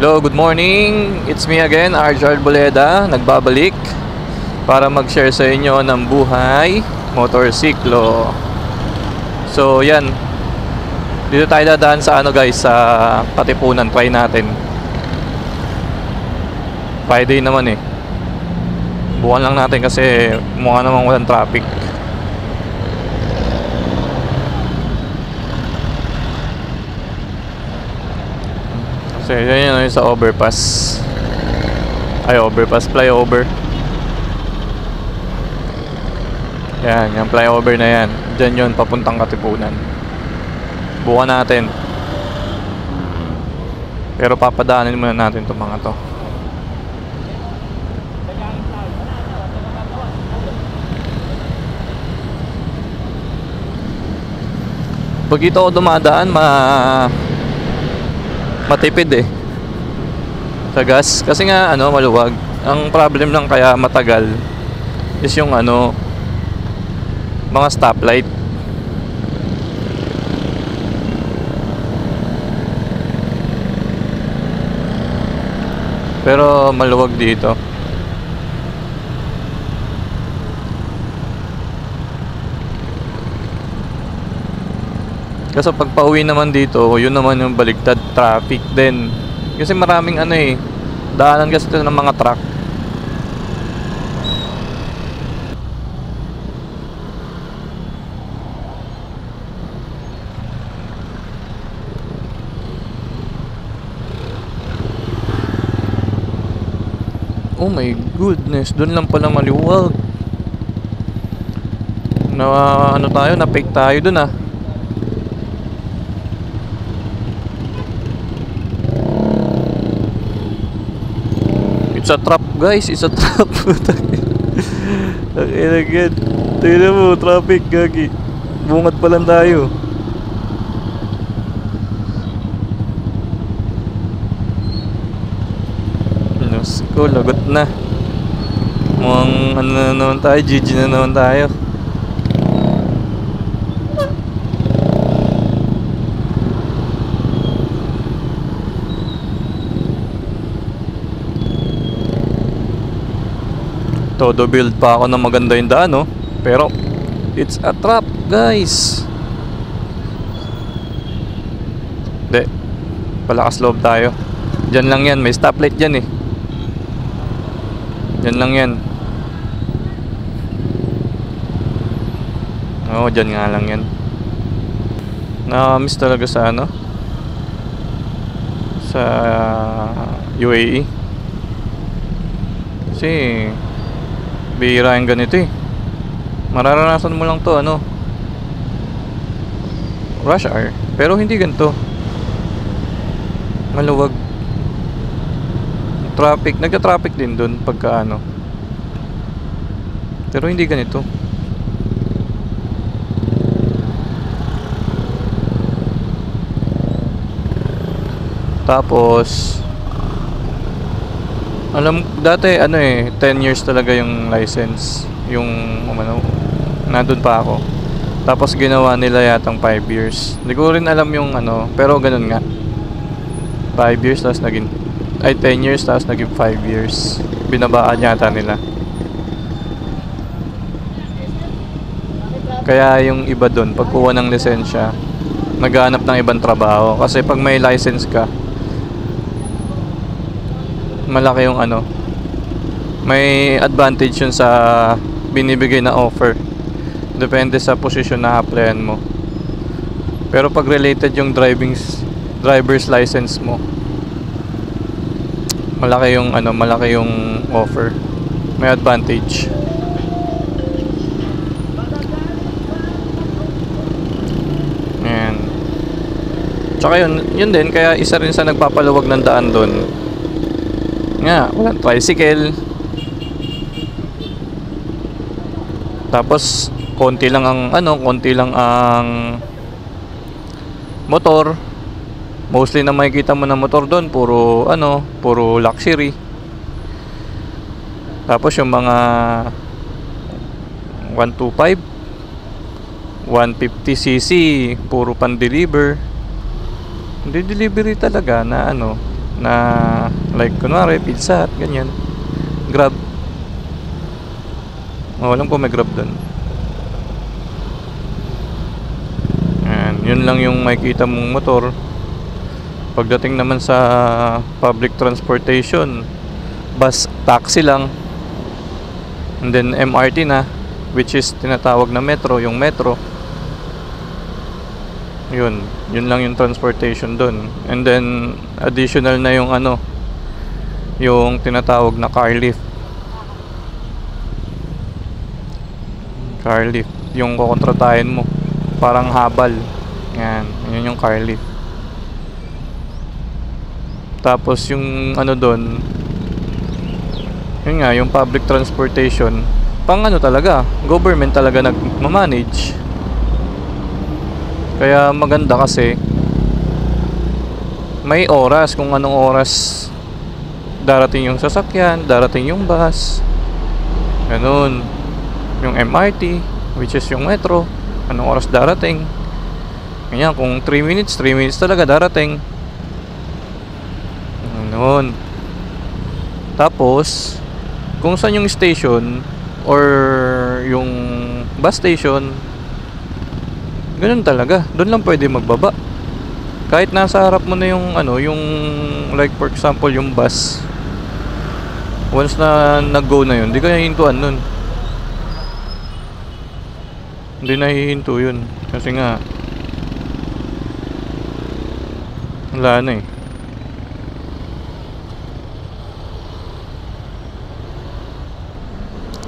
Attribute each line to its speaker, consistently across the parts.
Speaker 1: Hello, good morning. It's me again, Arjard Boleda, nagbabalik para mag-share sa inyo ng buhay motorsiklo. So, yan. Dito tayo dadaan sa guys, sa Katipunan. Try natin. Friday naman eh. Bukan lang natin kasi mukha namang walang traffic. So, yan yun sa overpass. Ay, overpass, flyover. Yan, yung flyover na yan. Diyan yun, papuntang Katipunan. Bukan natin. Pero papadaanin muna natin itong mga to. Pag ito ako dumadaan, matipid eh sa gas kasi nga maluwag. Ang problem lang kaya matagal is yung mga stoplight. Pero maluwag dito. Kasi pag pauwi naman dito, yun naman yung baligtad, traffic din. Kasi maraming daanan kasi ito ng mga truck. Oh my goodness, doon lang pala maliwag. Na-fake tayo doon ah. It's a trap guys, it's a trap. Again. Tingnan mo, traffic gagi. Bungad pa lang tayo. Ko, lagot na. Mukhang na naman tayo, GG na naman tayo. Todo build pa ako na maganda yung daan, no? Pero it's a trap, guys. Hindi. Palakas loob tayo. Diyan lang yan, may stoplight dyan eh. Diyan lang yan. Oo, dyan nga lang yan. Nakamiss talaga sa sa UAE. Kasi bihira yung ganito eh. Mararanasan mo lang to rush hour. Pero hindi ganito. Maluwag. Traffic, nagka-traffic din dun pagka pero hindi ganito. Tapos alam dati 10 years talaga yung license. Yung nandun pa ako. Tapos ginawa nila yatang 5 years. Hindi ko rin alam yung pero ganun nga. 5 years tapos naging 10 years tapos naging 5 years. Binabaan yata nila. Kaya yung iba doon pagkuha ng lisensya naghahanap ng ibang trabaho. Kasi pag may license ka, malaki yung may advantage yun sa binibigay na offer. Depende sa position na applyan mo. Pero pag related yung driver's license mo, malaki yung offer. May advantage. Ayan. Tsaka yun din kaya isa rin sa nagpapaluwag ng daan doon. Nga, walang tricycle. Tapos konti lang ang motor. Mostly na makikita mo na motor doon puro luxury. Tapos yung mga 125 150cc puro pan-deliver. Hindi delivery talaga na na like kunwari Pizza Hut, ganyan, Grab. Alam ko may Grab dun. And yun lang yung makikita mong motor. Pagdating naman sa public transportation, bus, taxi lang. And then MRT na, which is tinatawag na metro, yung metro. Yun lang yung transportation dun. And then additional na yung ano, yung tinatawag na car lift. Car lift, yung kukontratahin mo, parang habal. Yan, yun yung car lift. Tapos yung ano dun, yun nga, yung public transportation, pang ano talaga, government talaga nagmamanage. Kaya maganda kasi may oras kung anong oras darating yung sasakyan, darating yung bus, ganun. Yung MRT, which is yung metro, anong oras darating. Ganyan, kung 3 minutes, 3 minutes talaga darating. Ganun. Tapos kung saan yung station or yung bus station, ganun talaga, doon lang pwede magbaba. Kahit nasa harap mo na yung ano, yung like for example yung bus, once na nag-go na yun, hindi ka hihintuan nun. Hindi na hihinto yun kasi nga wala na eh.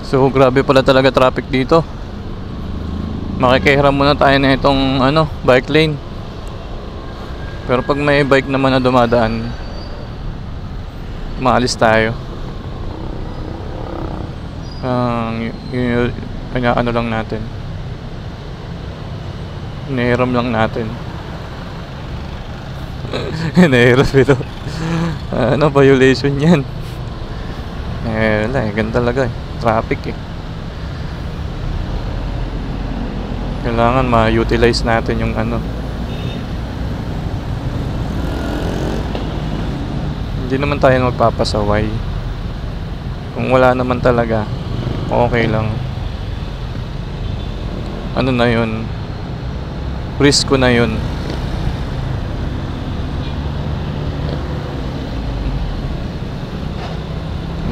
Speaker 1: So grabe pala talaga traffic dito. Makikihiram muna tayo na itong ano, bike lane. Pero pag may bike naman na dumadaan, maalis tayo. Ano lang natin, hinihiram lang natin. Hinihiram ito. Ano, violation yan. Wala eh, ganun talaga eh, traffic eh. Kailangan ma-utilize natin yung ano. Hindi naman tayo magpapasaway. Kung wala naman talaga, okay lang. Ano na yun, risk ko na yun.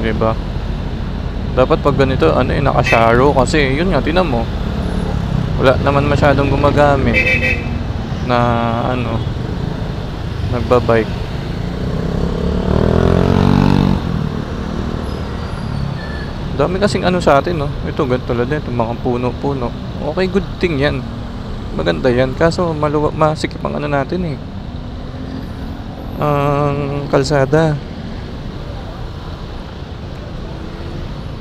Speaker 1: Diba? Dapat pag ganito, ano eh, naka-sharrow kasi yun nga, tinan mo, wala naman masyadong gumagamit na ano, nagbabike. Dami kasing ano sa atin, no? Ito, ganito lang din, itong mga puno-puno. Okay, good thing yan. Maganda yan. Kaso, masikip ang ano natin eh, ang kalsada.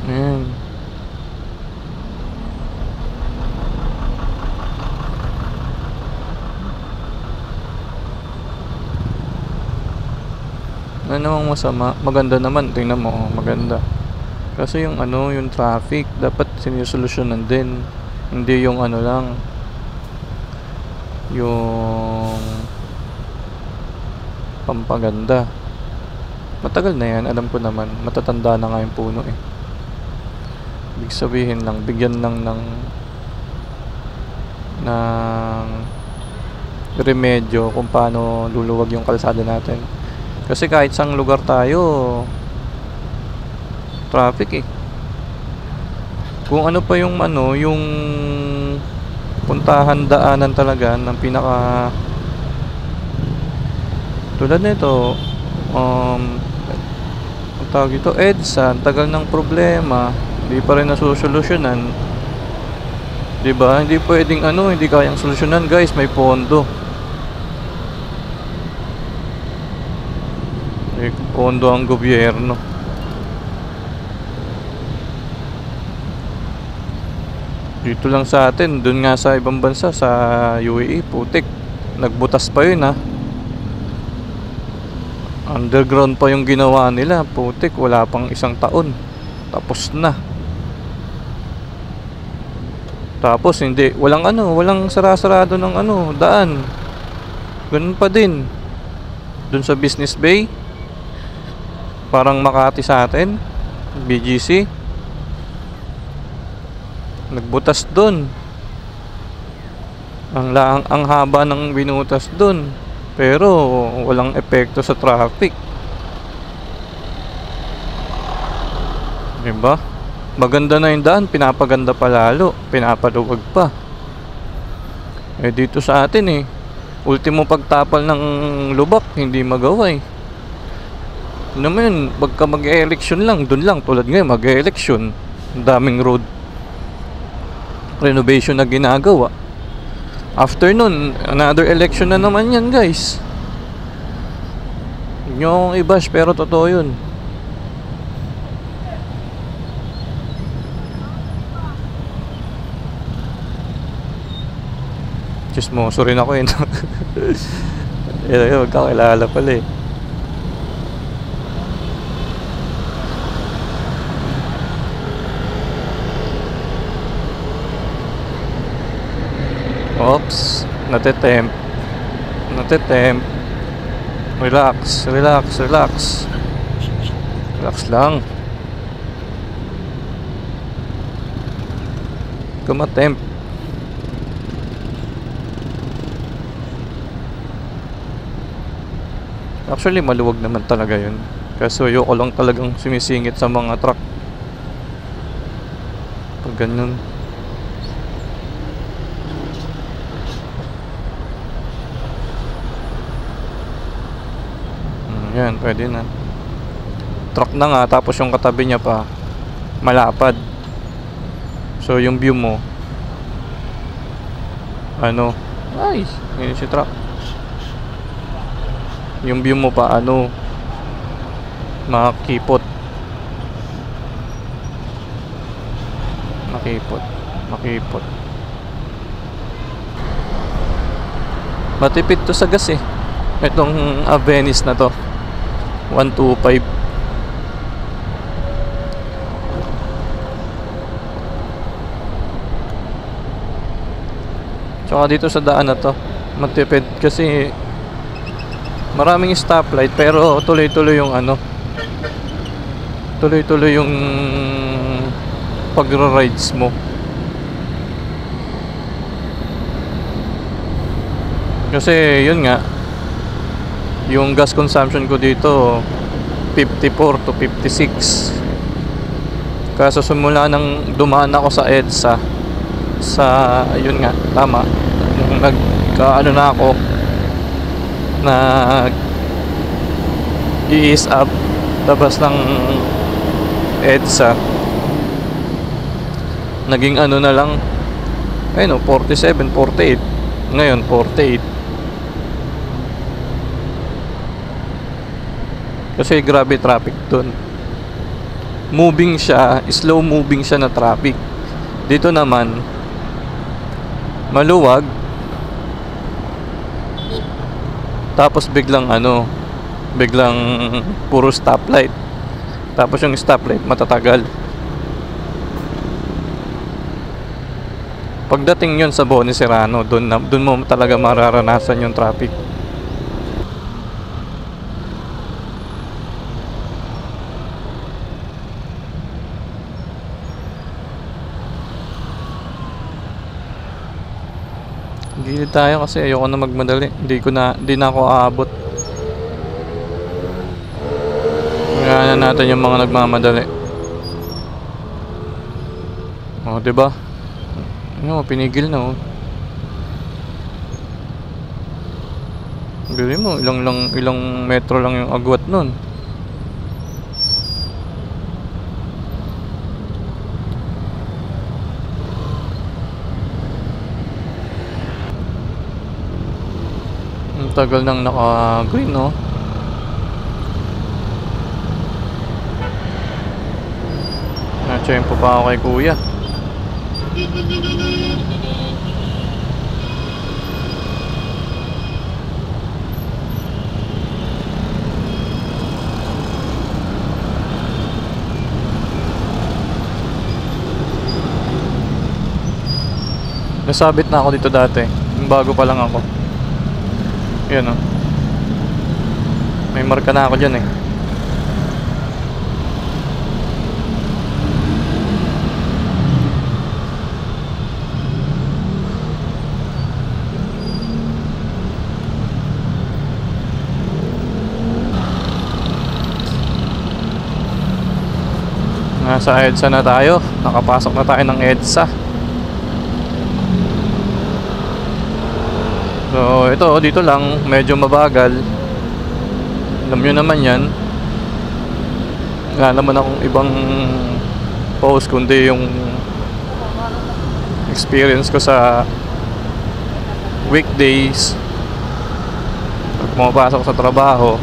Speaker 1: Ayan. Ano namang masama? Maganda naman. Tingnan mo, oh, maganda. Kasi yung ano, yung traffic dapat sinisolusyonan din. Hindi yung ano lang, yung pampaganda. Matagal na yan, alam ko naman. Matatanda na nga yung puno eh. Ibig sabihin lang, bigyan lang ng remedyo kung paano luluwag yung kalsada natin. Kasi kahit sang lugar tayo, traffic eh. Kung ano pa yung ano, yung puntahan, daanan talaga ng pinaka, tulad nito, ang tawag ito, EDSA, ang tagal ng problema, hindi pa rin nasusolusyonan. Diba? Hindi pwedeng ano, hindi kayang solusyonan guys, may pondo. May pondo ang gobyerno. Dito lang sa atin, dun nga sa ibang bansa, sa UAE, putik, nagbutas pa yun ha. Underground pa yung ginawa nila, putik, wala pang 1 taon, tapos na. Tapos hindi, walang ano, walang sarado ng ano, daan. Ganun pa din. Dun sa Business Bay, Parang Makati sa atin, BGC. Nagbutas dun. Ang haba ng binutas dun. Pero walang epekto sa traffic. Diba? Maganda na yung daan, pinapaganda pa lalo, pinapaluwag pa. Eh dito sa atin ultimo pagtapal ng lubak, hindi magawa eh. Ano mo yun, pagka mag-e-election lang, dun lang, tulad ngayon, mag-e-election. Ang daming road renovation na ginagawa. After nun, another election na naman yan, guys. Huwag nyo akong i-bash, pero totoo yun. Chismoso rin ako yun. Magkakilala pala eh. Oops, natitempt. Relax. Relax lang. Kumatempt. Actually, maluwag naman talaga yun. Kaso ayoko lang talagang sumisingit sa mga truck. Pag ganun. Yan, pwede na. Truck na nga, tapos yung katabi niya pa malapad. So yung view mo ay, yun si truck. Yung view mo pa makipot. Matipid to sa gas eh. Itong Venice na to 125. Tsaka dito sa daan na to matipid kasi maraming stoplight, pero tuloy-tuloy yung pagra-rides mo. Kasi yun nga, yung gas consumption ko dito 54 to 56. Kaso simula nang dumaan ako sa EDSA, yun nga, tama, yung na ako i-ease up labas ng EDSA, naging na lang 47, 48. Ngayon 48. Kasi grabe traffic dun. Slow moving siya na traffic. Dito naman maluwag, tapos biglang puro stoplight. Tapos yung stoplight matatagal. Pagdating yun sa Boni Serrano, dun mo talaga mararanasan yung traffic. Gilid tayo kasi ayoko na magmadali. Hindi na ako aabot. Ngayon natin yung mga nagmamadali. Diba? Pinigil na Bili mo, ilang metro lang yung agwat nun. Ang tagal nang naka-green, Na-tsempo pa ako kay kuya. Nasabit na ako dito dati. Bago pa lang ako. Yan May marka na ako dyan Nasa EDSA na tayo. Nakapasok na tayo ng EDSA. So ito, dito lang medyo mabagal. Alam nyo naman yan. Wala naman akong ibang post kundi yung experience ko sa weekdays pag pumapasok sa trabaho.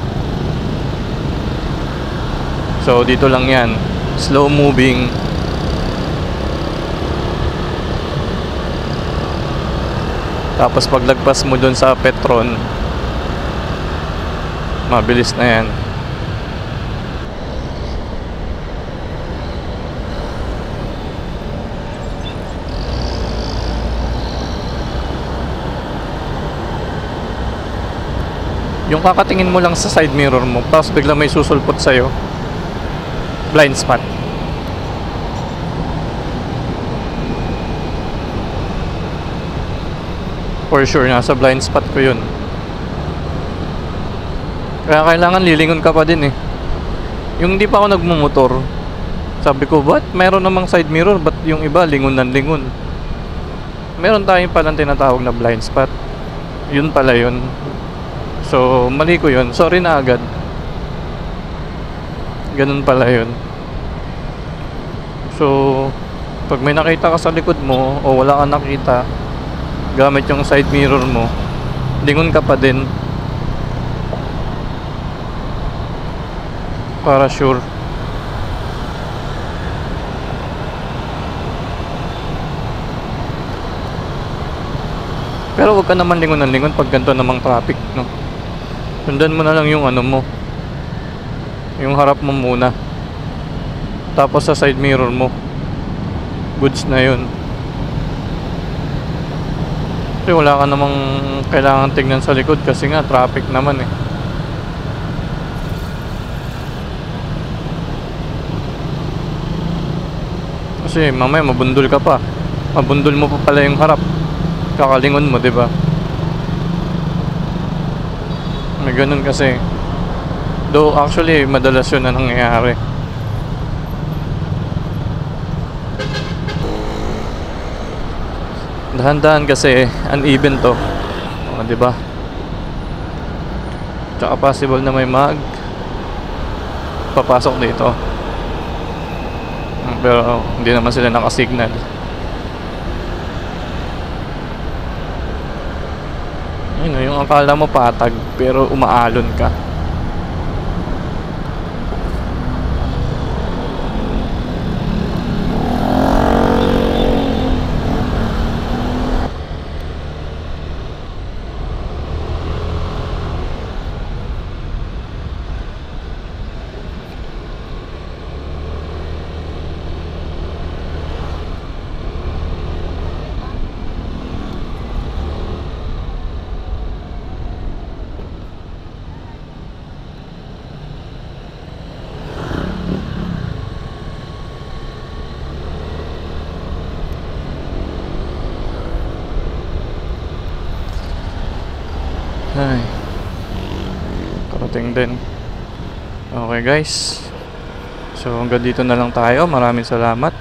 Speaker 1: So dito lang yan, slow moving. Tapos paglagpas mo dun sa Petron, mabilis na yan. Yung kakatingin mo lang sa side mirror mo, tapos bigla may susulpot sa'yo, blind spot. For sure, nasa blind spot ko yun. Kaya kailangan lilingon ka pa din eh. Yung hindi pa ako nagmumotor, sabi ko, ba't meron namang side mirror, ba't yung iba lingon ng lingon? Meron tayong palang tinatawag na blind spot. Yun pala yun. So mali ko yun, sorry na agad. Ganun pala yun. So pag may nakita ka sa likod mo o wala kang nakita, gamit yung side mirror mo, lingon ka pa din para sure. Pero wag ka naman lingon ng lingon pag ganito namang traffic, no? Sundan mo na lang yung ano mo, yung harap mo muna, tapos sa side mirror mo, goods na yun. Kasi wala ka namang kailangan tignan sa likod kasi nga traffic naman eh. Kasi mamaya mabundol ka pa, mabundol mo pa pala yung harap, kakalingon mo, diba? May ganun kasi. Though actually madalas yun na nangyayari. Dahan-dahan kasi uneven to, o, diba? Tsaka possible na may papasok dito, pero hindi naman sila nakasignal. Yung akala mo patag pero umaalon ka. Ay, karating din. Okay guys, so hanggang dito na lang tayo. Maraming salamat.